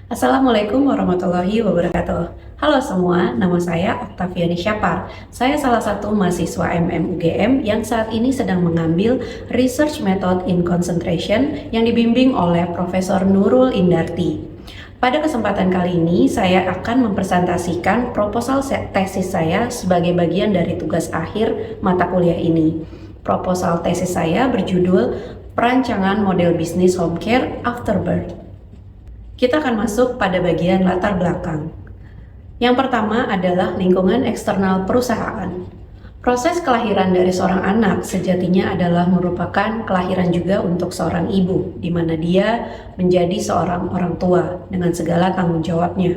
Assalamualaikum warahmatullahi wabarakatuh. Halo semua, nama saya Oktaviani Syapar. Saya salah satu mahasiswa UGM yang saat ini sedang mengambil Research Method in Concentration yang dibimbing oleh Profesor Nurul Indarti. Pada kesempatan kali ini, saya akan mempresentasikan proposal tesis saya sebagai bagian dari tugas akhir mata kuliah ini. Proposal tesis saya berjudul Perancangan Model Bisnis Home Care After Birth. Kita akan masuk pada bagian latar belakang. Yang pertama adalah lingkungan eksternal perusahaan. Proses kelahiran dari seorang anak sejatinya adalah merupakan kelahiran juga untuk seorang ibu, di mana dia menjadi seorang orang tua dengan segala tanggung jawabnya.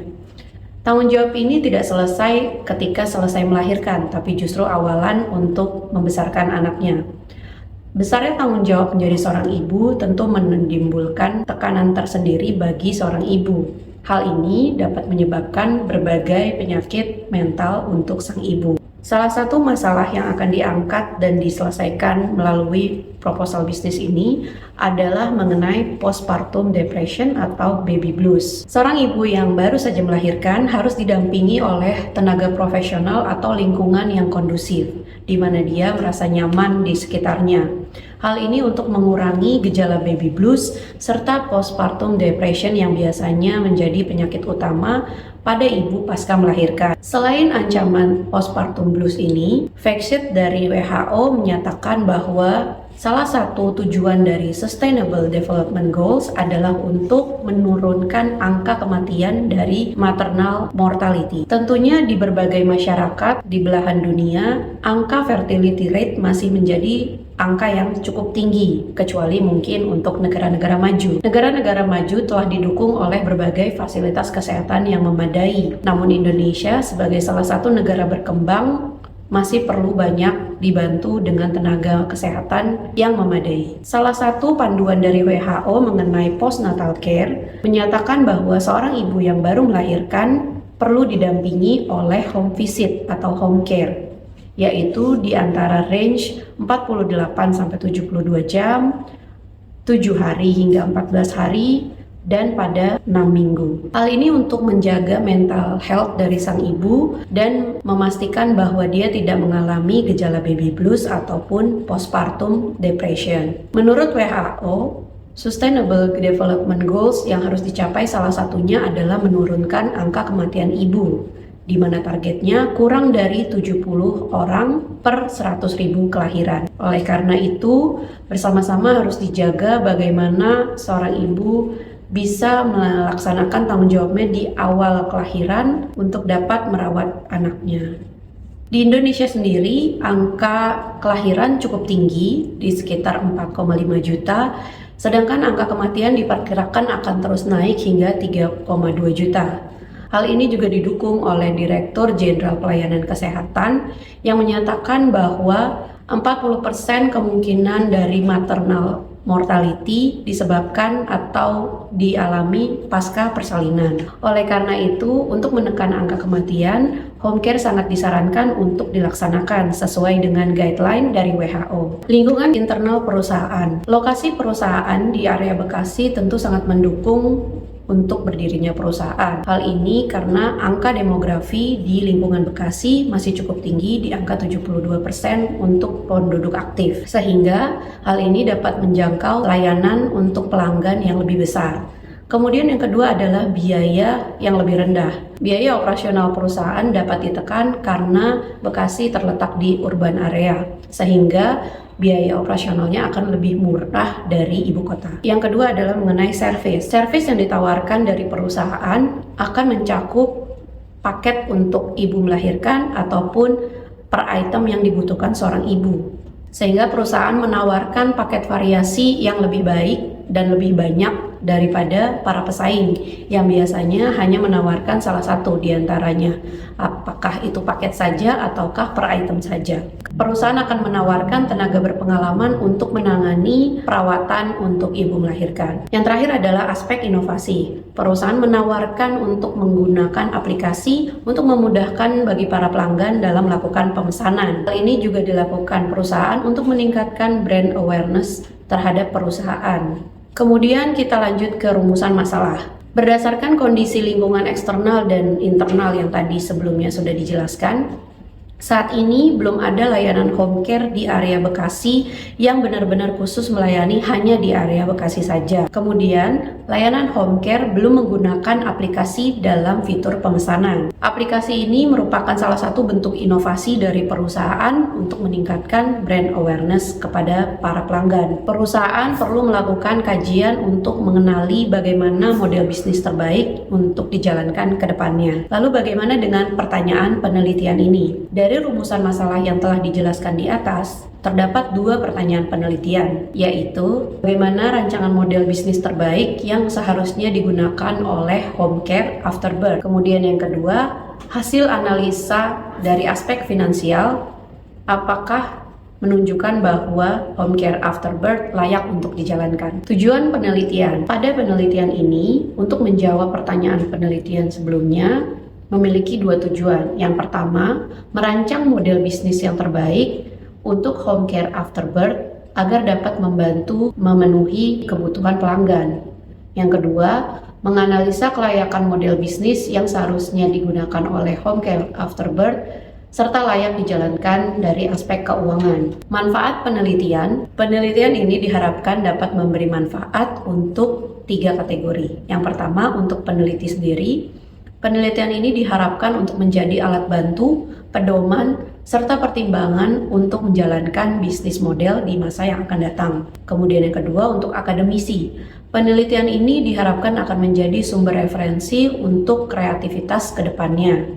Tanggung jawab ini tidak selesai ketika selesai melahirkan, tapi justru awalan untuk membesarkan anaknya. Besarnya tanggung jawab menjadi seorang ibu tentu menimbulkan tekanan tersendiri bagi seorang ibu. Hal ini dapat menyebabkan berbagai penyakit mental untuk sang ibu. Salah satu masalah yang akan diangkat dan diselesaikan melalui proposal bisnis ini adalah mengenai postpartum depression atau baby blues. Seorang ibu yang baru saja melahirkan harus didampingi oleh tenaga profesional atau lingkungan yang kondusif, di mana dia merasa nyaman di sekitarnya. Hal ini untuk mengurangi gejala baby blues serta postpartum depression yang biasanya menjadi penyakit utama pada ibu pasca melahirkan. Selain ancaman postpartum blues ini, factsheet dari WHO menyatakan bahwa salah satu tujuan dari Sustainable Development Goals adalah untuk menurunkan angka kematian dari maternal mortality. Tentunya di berbagai masyarakat di belahan dunia, angka fertility rate masih menjadi angka yang cukup tinggi, kecuali mungkin untuk negara-negara maju. Negara-negara maju telah didukung oleh berbagai fasilitas kesehatan yang memadai. Namun Indonesia sebagai salah satu negara berkembang masih perlu banyak dibantu dengan tenaga kesehatan yang memadai. Salah satu panduan dari WHO mengenai postnatal care menyatakan bahwa seorang ibu yang baru melahirkan perlu didampingi oleh home visit atau home care, yaitu di antara range 48-72 jam, 7 hari hingga 14 hari, dan pada 6 minggu. Hal ini untuk menjaga mental health dari sang ibu dan memastikan bahwa dia tidak mengalami gejala baby blues ataupun postpartum depression. Menurut WHO, Sustainable Development Goals yang harus dicapai salah satunya adalah menurunkan angka kematian ibu, di mana targetnya kurang dari 70 orang per 100.000 kelahiran. Oleh karena itu, bersama-sama harus dijaga bagaimana seorang ibu bisa melaksanakan tanggung jawabnya di awal kelahiran untuk dapat merawat anaknya. Di Indonesia sendiri, angka kelahiran cukup tinggi, di sekitar 4,5 juta, sedangkan angka kematian diperkirakan akan terus naik hingga 3,2 juta. Hal ini juga didukung oleh Direktur Jenderal Pelayanan Kesehatan yang menyatakan bahwa 40% kemungkinan dari maternal mortality disebabkan atau dialami pasca persalinan. Oleh karena itu, untuk menekan angka kematian, home care sangat disarankan untuk dilaksanakan sesuai dengan guideline dari WHO. Lingkungan internal perusahaan. Lokasi perusahaan di area Bekasi tentu sangat mendukung untuk berdirinya perusahaan. Hal ini karena angka demografi di lingkungan Bekasi masih cukup tinggi di angka 72% untuk penduduk aktif, sehingga hal ini dapat menjangkau layanan untuk pelanggan yang lebih besar. Kemudian yang kedua adalah biaya yang lebih rendah. Biaya operasional perusahaan dapat ditekan karena Bekasi terletak di urban area, sehingga biaya operasionalnya akan lebih murah dari ibu kota. Yang kedua adalah mengenai service. Service yang ditawarkan dari perusahaan akan mencakup paket untuk ibu melahirkan ataupun per item yang dibutuhkan seorang ibu. Sehingga perusahaan menawarkan paket variasi yang lebih baik dan lebih banyak daripada para pesaing yang biasanya hanya menawarkan salah satu di antaranya. Apakah itu paket saja ataukah per item saja. Perusahaan akan menawarkan tenaga berpengalaman untuk menangani perawatan untuk ibu melahirkan. Yang terakhir adalah aspek inovasi. Perusahaan menawarkan untuk menggunakan aplikasi untuk memudahkan bagi para pelanggan dalam melakukan pemesanan. Hal ini juga dilakukan perusahaan untuk meningkatkan brand awareness terhadap perusahaan. Kemudian kita lanjut ke rumusan masalah. Berdasarkan kondisi lingkungan eksternal dan internal yang tadi sebelumnya sudah dijelaskan, saat ini belum ada layanan home care di area Bekasi yang benar-benar khusus melayani hanya di area Bekasi saja. Kemudian, layanan home care belum menggunakan aplikasi dalam fitur pemesanan. Aplikasi ini merupakan salah satu bentuk inovasi dari perusahaan untuk meningkatkan brand awareness kepada para pelanggan. Perusahaan perlu melakukan kajian untuk mengenali bagaimana model bisnis terbaik untuk dijalankan ke depannya. Lalu bagaimana dengan pertanyaan penelitian ini? Dari rumusan masalah yang telah dijelaskan di atas, terdapat 2 pertanyaan penelitian, yaitu bagaimana rancangan model bisnis terbaik yang seharusnya digunakan oleh home care after birth. Kemudian yang kedua, hasil analisa dari aspek finansial, apakah menunjukkan bahwa home care after birth layak untuk dijalankan. Tujuan penelitian. Pada penelitian ini, untuk menjawab pertanyaan penelitian sebelumnya, memiliki 2 tujuan. Yang pertama, merancang model bisnis yang terbaik untuk home care after birth agar dapat membantu memenuhi kebutuhan pelanggan. Yang kedua, menganalisa kelayakan model bisnis yang seharusnya digunakan oleh home care after birth serta layak dijalankan dari aspek keuangan. Manfaat penelitian. Penelitian ini diharapkan dapat memberi manfaat untuk 3 kategori. Yang pertama, untuk peneliti sendiri. Penelitian ini diharapkan untuk menjadi alat bantu, pedoman, serta pertimbangan untuk menjalankan bisnis model di masa yang akan datang. Kemudian yang kedua, untuk akademisi. Penelitian ini diharapkan akan menjadi sumber referensi untuk kreativitas ke depannya.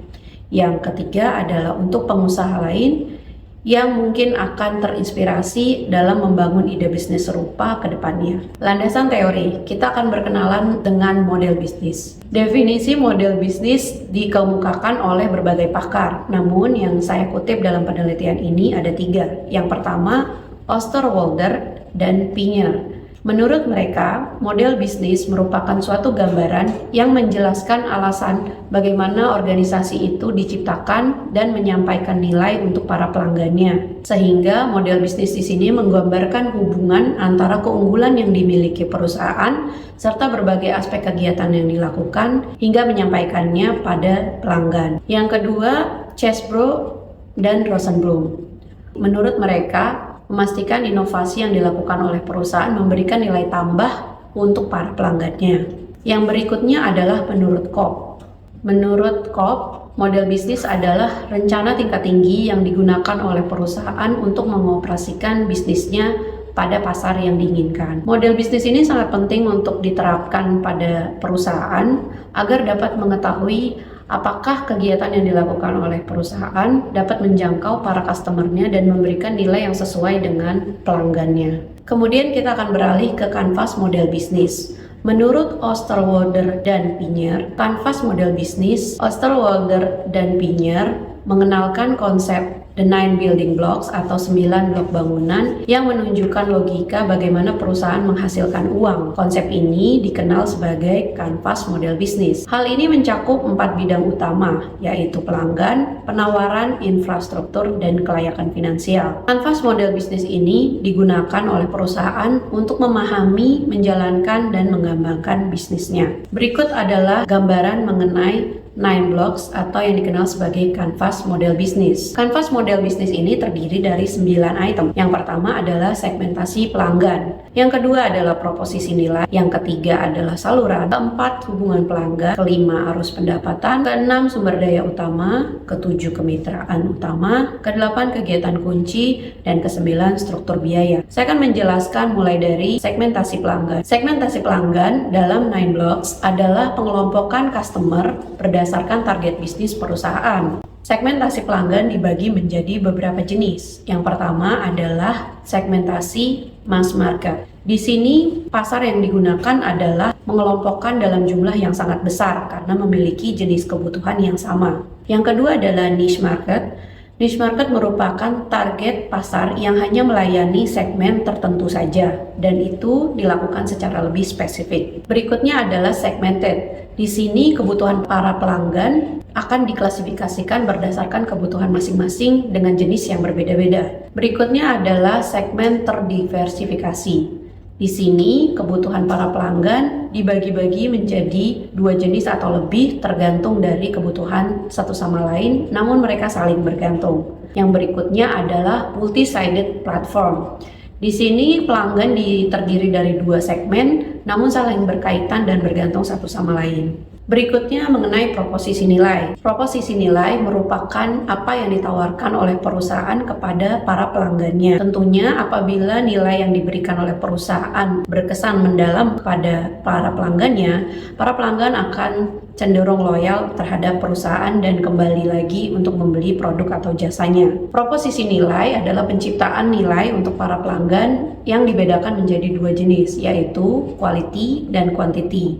Yang ketiga adalah untuk pengusaha lain yang mungkin akan terinspirasi dalam membangun ide bisnis serupa ke depannya. Landasan teori, kita akan berkenalan dengan model bisnis. Definisi model bisnis dikemukakan oleh berbagai pakar, namun yang saya kutip dalam penelitian ini ada 3. Yang pertama, Osterwalder dan Pinyer. Menurut mereka, model bisnis merupakan suatu gambaran yang menjelaskan alasan bagaimana organisasi itu diciptakan dan menyampaikan nilai untuk para pelanggannya. Sehingga model bisnis di sini menggambarkan hubungan antara keunggulan yang dimiliki perusahaan serta berbagai aspek kegiatan yang dilakukan hingga menyampaikannya pada pelanggan. Yang kedua, Chesbrough dan Rosenblum. Menurut mereka, memastikan inovasi yang dilakukan oleh perusahaan memberikan nilai tambah untuk para pelanggannya. Yang berikutnya adalah menurut Kopp. Menurut Kopp, model bisnis adalah rencana tingkat tinggi yang digunakan oleh perusahaan untuk mengoperasikan bisnisnya pada pasar yang diinginkan. Model bisnis ini sangat penting untuk diterapkan pada perusahaan agar dapat mengetahui apakah kegiatan yang dilakukan oleh perusahaan dapat menjangkau para customer-nya dan memberikan nilai yang sesuai dengan pelanggannya. Kemudian kita akan beralih ke kanvas model bisnis. Menurut Osterwalder dan Pinyer, kanvas model bisnis Osterwalder dan Pinyer mengenalkan konsep The 9 Building Blocks atau 9 blok bangunan yang menunjukkan logika bagaimana perusahaan menghasilkan uang. Konsep ini dikenal sebagai kanvas model bisnis. Hal ini mencakup 4 bidang utama, yaitu pelanggan, penawaran, infrastruktur, dan kelayakan finansial. Kanvas model bisnis ini digunakan oleh perusahaan untuk memahami, menjalankan, dan mengembangkan bisnisnya. Berikut adalah gambaran mengenai 9 blocks atau yang dikenal sebagai kanvas model bisnis. Kanvas model bisnis ini terdiri dari 9 item. Yang pertama adalah segmentasi pelanggan. Yang kedua adalah proposisi nilai. Yang ketiga adalah saluran. Keempat, hubungan pelanggan. Kelima, arus pendapatan. Keenam, sumber daya utama. Ketujuh, kemitraan utama. Kedelapan, kegiatan kunci. Dan kesembilan, struktur biaya. Saya akan menjelaskan mulai dari segmentasi pelanggan. Segmentasi pelanggan dalam 9 blocks adalah pengelompokan customer berdasarkan target bisnis perusahaan. Segmentasi pelanggan dibagi menjadi beberapa jenis. Yang pertama adalah segmentasi mass market. Di sini pasar yang digunakan adalah mengelompokkan dalam jumlah yang sangat besar karena memiliki jenis kebutuhan yang sama. Yang kedua adalah niche market. Niche market merupakan target pasar yang hanya melayani segmen tertentu saja dan itu dilakukan secara lebih spesifik. Berikutnya adalah segmented. Di sini kebutuhan para pelanggan akan diklasifikasikan berdasarkan kebutuhan masing-masing dengan jenis yang berbeda-beda. Berikutnya adalah segmen terdiversifikasi. Di sini kebutuhan para pelanggan dibagi-bagi menjadi dua jenis atau lebih tergantung dari kebutuhan satu sama lain, namun mereka saling bergantung. Yang berikutnya adalah multi-sided platform. Di sini pelanggan terdiri dari dua segmen, namun saling berkaitan dan bergantung satu sama lain. Berikutnya mengenai proposisi nilai. Proposisi nilai merupakan apa yang ditawarkan oleh perusahaan kepada para pelanggannya. Tentunya apabila nilai yang diberikan oleh perusahaan berkesan mendalam kepada para pelanggannya, para pelanggan akan cenderung loyal terhadap perusahaan dan kembali lagi untuk membeli produk atau jasanya. Proposisi nilai adalah penciptaan nilai untuk para pelanggan yang dibedakan menjadi dua jenis, yaitu quality dan quantity.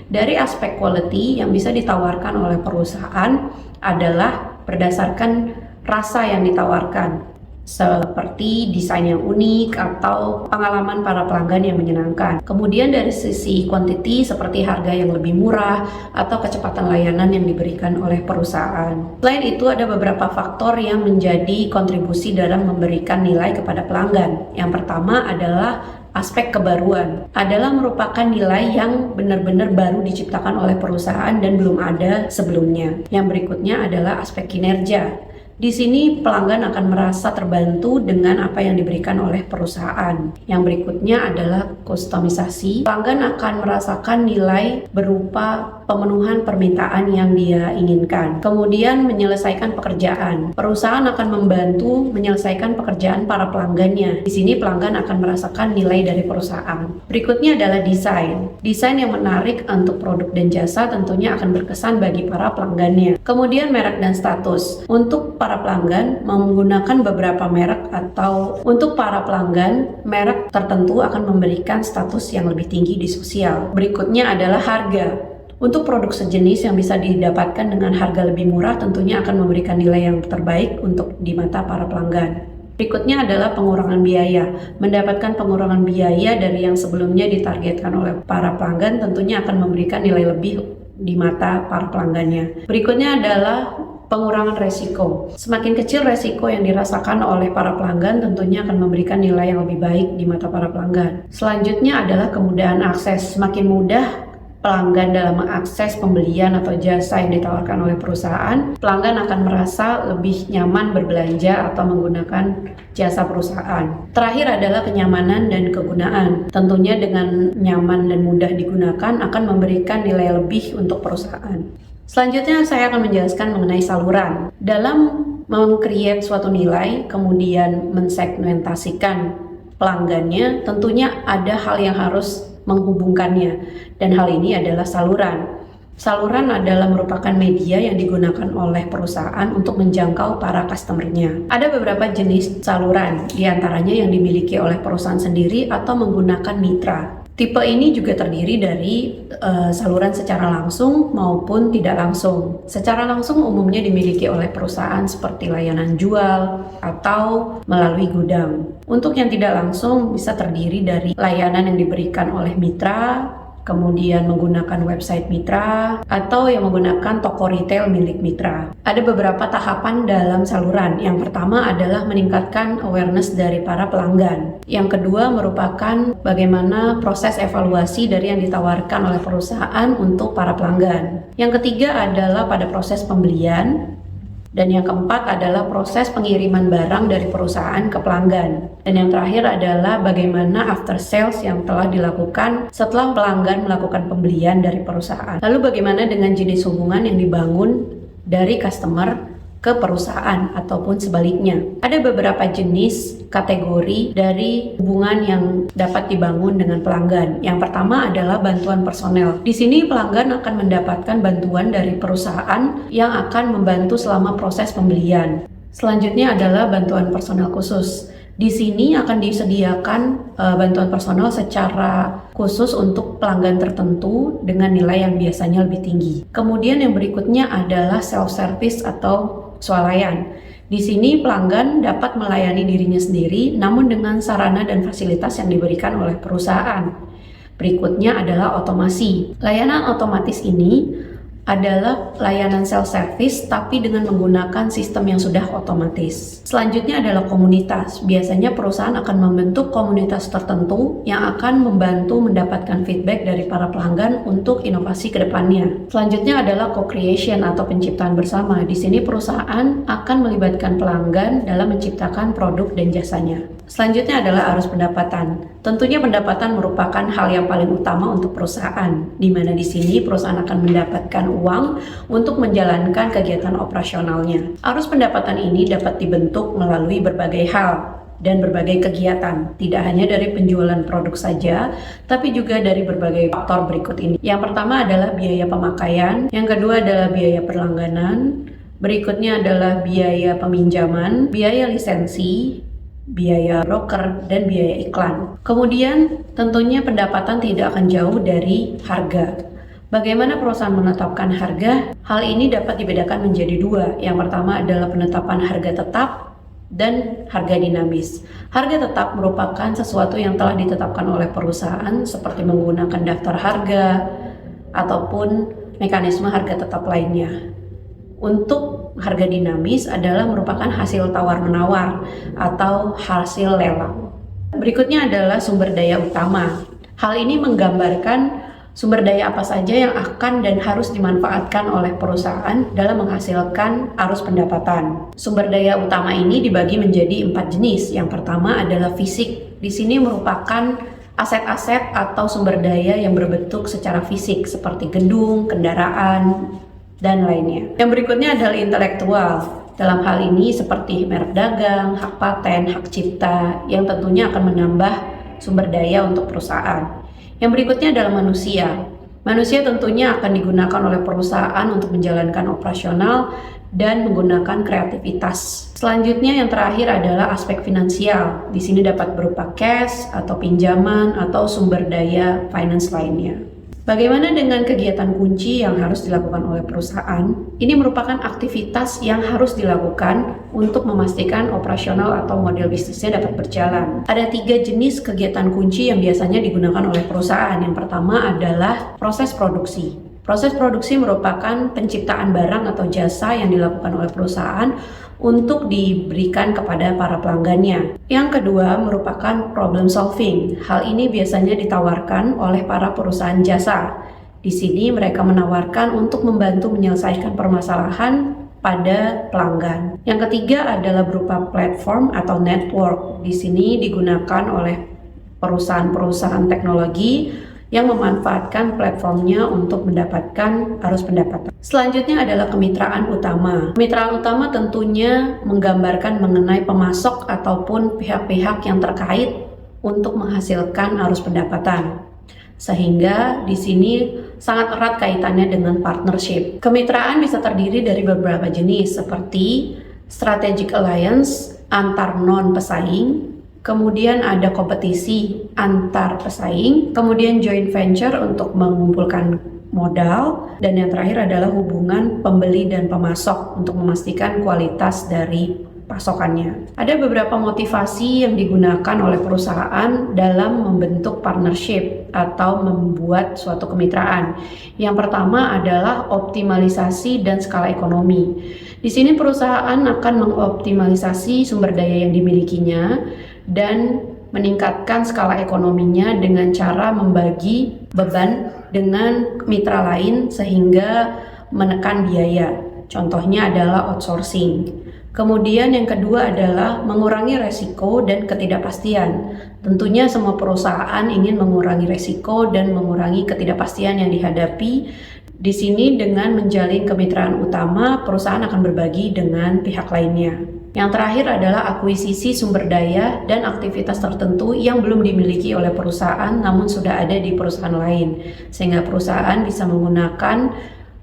Dari aspek quality yang bisa ditawarkan oleh perusahaan adalah berdasarkan rasa yang ditawarkan, seperti desain yang unik atau pengalaman para pelanggan yang menyenangkan. Kemudian dari sisi quantity seperti harga yang lebih murah atau kecepatan layanan yang diberikan oleh perusahaan. Selain itu ada beberapa faktor yang menjadi kontribusi dalam memberikan nilai kepada pelanggan. Yang pertama adalah aspek kebaruan, adalah merupakan nilai yang benar-benar baru diciptakan oleh perusahaan dan belum ada sebelumnya. Yang berikutnya adalah aspek kinerja. Di sini pelanggan akan merasa terbantu dengan apa yang diberikan oleh perusahaan. Yang berikutnya adalah kustomisasi. Pelanggan akan merasakan nilai berupa pemenuhan permintaan yang dia inginkan. Kemudian menyelesaikan pekerjaan. Perusahaan akan membantu menyelesaikan pekerjaan para pelanggannya. Di sini pelanggan akan merasakan nilai dari perusahaan. Berikutnya adalah desain. Desain yang menarik untuk produk dan jasa tentunya akan berkesan bagi para pelanggannya. Kemudian merek dan status. Untuk para pelanggan menggunakan beberapa merek atau untuk para pelanggan merek tertentu akan memberikan status yang lebih tinggi di sosial. Berikutnya adalah harga. Untuk produk sejenis yang bisa didapatkan dengan harga lebih murah tentunya akan memberikan nilai yang terbaik untuk di mata para pelanggan. Berikutnya adalah pengurangan biaya. Mendapatkan pengurangan biaya dari yang sebelumnya ditargetkan oleh para pelanggan tentunya akan memberikan nilai lebih di mata para pelanggannya. Berikutnya adalah pengurangan resiko. Semakin kecil resiko yang dirasakan oleh para pelanggan tentunya akan memberikan nilai yang lebih baik di mata para pelanggan. Selanjutnya adalah kemudahan akses. Semakin mudah pelanggan dalam mengakses pembelian atau jasa yang ditawarkan oleh perusahaan, pelanggan akan merasa lebih nyaman berbelanja atau menggunakan jasa perusahaan. Terakhir adalah kenyamanan dan kegunaan. Tentunya dengan nyaman dan mudah digunakan akan memberikan nilai lebih untuk perusahaan. Selanjutnya saya akan menjelaskan mengenai saluran. Dalam meng-create suatu nilai, kemudian mensegmentasikan pelanggannya, tentunya ada hal yang harus menghubungkannya, dan hal ini adalah saluran. Saluran adalah merupakan media yang digunakan oleh perusahaan untuk menjangkau para customer-nya. Ada beberapa jenis saluran, diantaranya yang dimiliki oleh perusahaan sendiri atau menggunakan mitra. Tipe ini juga terdiri dari saluran secara langsung maupun tidak langsung. Secara langsung umumnya dimiliki oleh perusahaan seperti layanan jual atau melalui gudang. Untuk yang tidak langsung bisa terdiri dari layanan yang diberikan oleh mitra, kemudian menggunakan website mitra, atau yang menggunakan toko retail milik mitra. Ada beberapa tahapan dalam saluran. Yang pertama adalah meningkatkan awareness dari para pelanggan. Yang kedua merupakan bagaimana proses evaluasi dari yang ditawarkan oleh perusahaan untuk para pelanggan. Yang ketiga adalah pada proses pembelian. Dan yang keempat adalah proses pengiriman barang dari perusahaan ke pelanggan. Dan yang terakhir adalah bagaimana after sales yang telah dilakukan setelah pelanggan melakukan pembelian dari perusahaan. Lalu bagaimana dengan jenis hubungan yang dibangun dari customer ke perusahaan ataupun sebaliknya. Ada beberapa jenis kategori dari hubungan yang dapat dibangun dengan pelanggan. Yang pertama adalah bantuan personel. Di sini pelanggan akan mendapatkan bantuan dari perusahaan yang akan membantu selama proses pembelian. Selanjutnya adalah bantuan personel khusus. Di sini akan disediakan bantuan personel secara khusus untuk pelanggan tertentu dengan nilai yang biasanya lebih tinggi. Kemudian yang berikutnya adalah self-service atau swalayan. Di sini pelanggan dapat melayani dirinya sendiri namun dengan sarana dan fasilitas yang diberikan oleh perusahaan. Berikutnya adalah otomasi. Layanan otomatis ini adalah layanan self-service tapi dengan menggunakan sistem yang sudah otomatis. Selanjutnya adalah komunitas. Biasanya perusahaan akan membentuk komunitas tertentu yang akan membantu mendapatkan feedback dari para pelanggan untuk inovasi ke depannya. Selanjutnya adalah co-creation atau penciptaan bersama. Di sini perusahaan akan melibatkan pelanggan dalam menciptakan produk dan jasanya. Selanjutnya adalah arus pendapatan. Tentunya pendapatan merupakan hal yang paling utama untuk perusahaan, di mana di sini perusahaan akan mendapatkan uang untuk menjalankan kegiatan operasionalnya. Arus pendapatan ini dapat dibentuk melalui berbagai hal dan berbagai kegiatan, tidak hanya dari penjualan produk saja, tapi juga dari berbagai faktor berikut ini. Yang pertama adalah biaya pemakaian, yang kedua adalah biaya berlangganan, berikutnya adalah biaya peminjaman, biaya lisensi, biaya broker, dan biaya iklan. Kemudian tentunya pendapatan tidak akan jauh dari harga. Bagaimana perusahaan menetapkan harga? Hal ini dapat dibedakan menjadi dua. Yang pertama adalah penetapan harga tetap dan harga dinamis. Harga tetap merupakan sesuatu yang telah ditetapkan oleh perusahaan seperti menggunakan daftar harga ataupun mekanisme harga tetap lainnya. Untuk harga dinamis adalah merupakan hasil tawar-menawar atau hasil lelang. Berikutnya adalah sumber daya utama. Hal ini menggambarkan sumber daya apa saja yang akan dan harus dimanfaatkan oleh perusahaan dalam menghasilkan arus pendapatan. Sumber daya utama ini dibagi menjadi 4 jenis. Yang pertama adalah fisik. Di sini merupakan aset-aset atau sumber daya yang berbentuk secara fisik seperti gedung, kendaraan, dan lainnya. Yang berikutnya adalah intelektual. Dalam hal ini seperti merek dagang, hak paten, hak cipta, yang tentunya akan menambah sumber daya untuk perusahaan. Yang berikutnya adalah manusia. Manusia tentunya akan digunakan oleh perusahaan untuk menjalankan operasional dan menggunakan kreativitas. Selanjutnya yang terakhir adalah aspek finansial. Di sini dapat berupa cash atau pinjaman atau sumber daya finance lainnya. Bagaimana dengan kegiatan kunci yang harus dilakukan oleh perusahaan? Ini merupakan aktivitas yang harus dilakukan untuk memastikan operasional atau model bisnisnya dapat berjalan. Ada 3 jenis kegiatan kunci yang biasanya digunakan oleh perusahaan. Yang pertama adalah proses produksi. Proses produksi merupakan penciptaan barang atau jasa yang dilakukan oleh perusahaan untuk diberikan kepada para pelanggannya. Yang kedua merupakan problem solving. Hal ini biasanya ditawarkan oleh para perusahaan jasa. Di sini mereka menawarkan untuk membantu menyelesaikan permasalahan pada pelanggan. Yang ketiga adalah berupa platform atau network. Di sini digunakan oleh perusahaan-perusahaan teknologi yang memanfaatkan platformnya untuk mendapatkan arus pendapatan. Selanjutnya adalah kemitraan utama. Kemitraan utama tentunya menggambarkan mengenai pemasok ataupun pihak-pihak yang terkait untuk menghasilkan arus pendapatan. Sehingga di sini sangat erat kaitannya dengan partnership. Kemitraan bisa terdiri dari beberapa jenis seperti strategic alliance antar non-pesaing, kemudian ada kompetisi antar pesaing, kemudian joint venture untuk mengumpulkan modal, dan yang terakhir adalah hubungan pembeli dan pemasok untuk memastikan kualitas dari pasokannya. Ada beberapa motivasi yang digunakan oleh perusahaan dalam membentuk partnership atau membuat suatu kemitraan. Yang pertama adalah optimalisasi dan skala ekonomi. Di sini perusahaan akan mengoptimalisasi sumber daya yang dimilikinya dan meningkatkan skala ekonominya dengan cara membagi beban dengan mitra lain sehingga menekan biaya. Contohnya adalah outsourcing. Kemudian yang kedua adalah mengurangi resiko dan ketidakpastian. Tentunya semua perusahaan ingin mengurangi resiko dan mengurangi ketidakpastian yang dihadapi. Di sini dengan menjalin kemitraan utama, perusahaan akan berbagi dengan pihak lainnya. Yang terakhir adalah akuisisi sumber daya dan aktivitas tertentu yang belum dimiliki oleh perusahaan namun sudah ada di perusahaan lain, sehingga perusahaan bisa menggunakan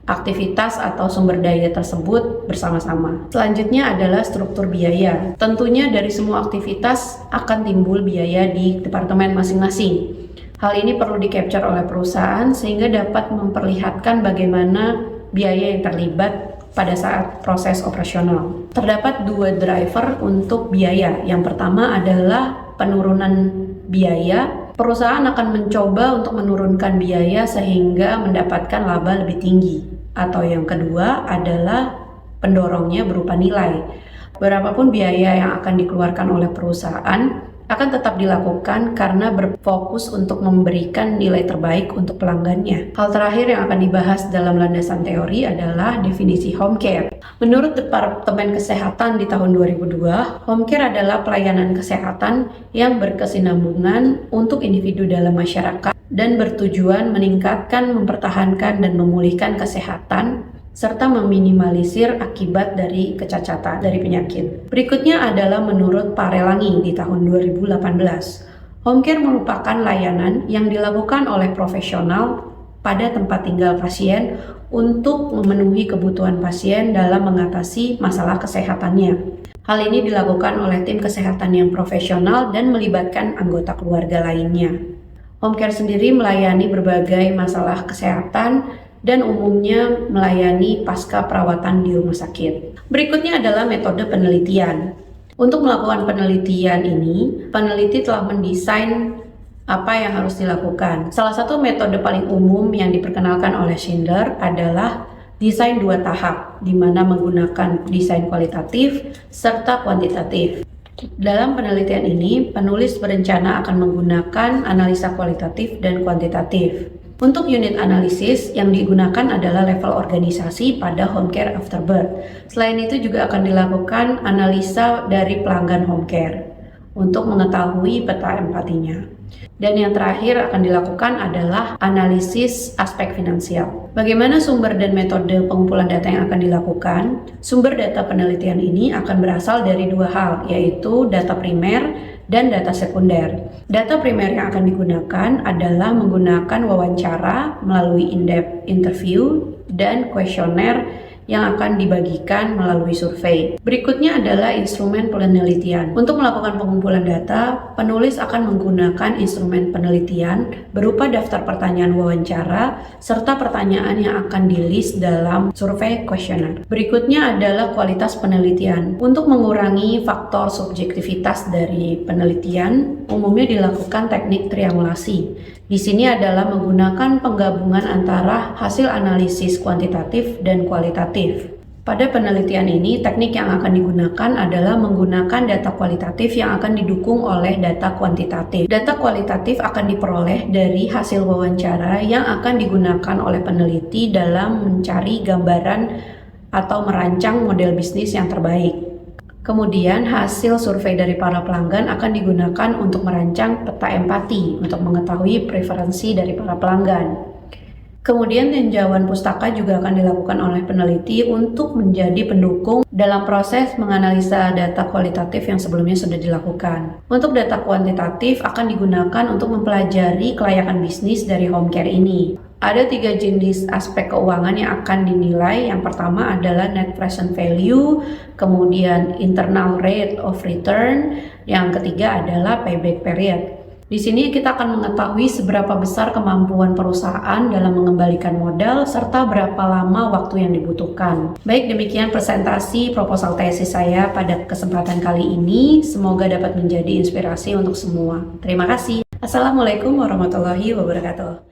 aktivitas atau sumber daya tersebut bersama-sama. Selanjutnya adalah struktur biaya. Tentunya dari semua aktivitas akan timbul biaya di departemen masing-masing. Hal ini perlu di-capture oleh perusahaan sehingga dapat memperlihatkan bagaimana biaya yang terlibat pada saat proses operasional. Terdapat 2 driver untuk biaya. Yang pertama adalah penurunan biaya. Perusahaan akan mencoba untuk menurunkan biaya sehingga mendapatkan laba lebih tinggi. Atau yang kedua adalah pendorongnya berupa nilai. Berapapun biaya yang akan dikeluarkan oleh perusahaan akan tetap dilakukan karena berfokus untuk memberikan nilai terbaik untuk pelanggannya. Hal terakhir yang akan dibahas dalam landasan teori adalah definisi home care. Menurut Departemen Kesehatan di tahun 2002, home care adalah pelayanan kesehatan yang berkesinambungan untuk individu dalam masyarakat dan bertujuan meningkatkan, mempertahankan, dan memulihkan kesehatan serta meminimalisir akibat dari kecacatan dari penyakit. Berikutnya adalah menurut Parelangi di tahun 2018. Home care merupakan layanan yang dilakukan oleh profesional pada tempat tinggal pasien untuk memenuhi kebutuhan pasien dalam mengatasi masalah kesehatannya. Hal ini dilakukan oleh tim kesehatan yang profesional dan melibatkan anggota keluarga lainnya. Home care sendiri melayani berbagai masalah kesehatan dan umumnya melayani pasca perawatan di rumah sakit. Berikutnya adalah metode penelitian. Untuk melakukan penelitian ini, peneliti telah mendesain apa yang harus dilakukan. Salah satu metode paling umum yang diperkenalkan oleh Schindler adalah desain 2 tahap, di mana menggunakan desain kualitatif serta kuantitatif. Dalam penelitian ini, penulis berencana akan menggunakan analisa kualitatif dan kuantitatif. Untuk unit analisis yang digunakan adalah level organisasi pada home care afterbirth. Selain itu juga akan dilakukan analisa dari pelanggan home care untuk mengetahui peta empatinya. Dan yang terakhir akan dilakukan adalah analisis aspek finansial. Bagaimana sumber dan metode pengumpulan data yang akan dilakukan? Sumber data penelitian ini akan berasal dari 2 hal, yaitu data primer dan data sekunder. Data primer yang akan digunakan adalah menggunakan wawancara melalui in-depth interview dan kuesioner yang akan dibagikan melalui survei. Berikutnya adalah instrumen penelitian. Untuk melakukan pengumpulan data, penulis akan menggunakan instrumen penelitian berupa daftar pertanyaan wawancara serta pertanyaan yang akan di-list dalam survei kuesioner. Berikutnya adalah kualitas penelitian. Untuk mengurangi faktor subjektivitas dari penelitian, umumnya dilakukan teknik triangulasi. Di sini adalah menggunakan penggabungan antara hasil analisis kuantitatif dan kualitatif. Pada penelitian ini, teknik yang akan digunakan adalah menggunakan data kualitatif yang akan didukung oleh data kuantitatif. Data kualitatif akan diperoleh dari hasil wawancara yang akan digunakan oleh peneliti dalam mencari gambaran atau merancang model bisnis yang terbaik. Kemudian hasil survei dari para pelanggan akan digunakan untuk merancang peta empati untuk mengetahui preferensi dari para pelanggan. Kemudian tinjauan pustaka juga akan dilakukan oleh peneliti untuk menjadi pendukung dalam proses menganalisa data kualitatif yang sebelumnya sudah dilakukan. Untuk data kuantitatif akan digunakan untuk mempelajari kelayakan bisnis dari home care ini. Ada 3 jenis aspek keuangan yang akan dinilai. Yang pertama adalah net present value, kemudian internal rate of return, yang ketiga adalah payback period. Di sini kita akan mengetahui seberapa besar kemampuan perusahaan dalam mengembalikan modal serta berapa lama waktu yang dibutuhkan. Baik, demikian presentasi proposal tesis saya pada kesempatan kali ini. Semoga dapat menjadi inspirasi untuk semua. Terima kasih. Assalamualaikum warahmatullahi wabarakatuh.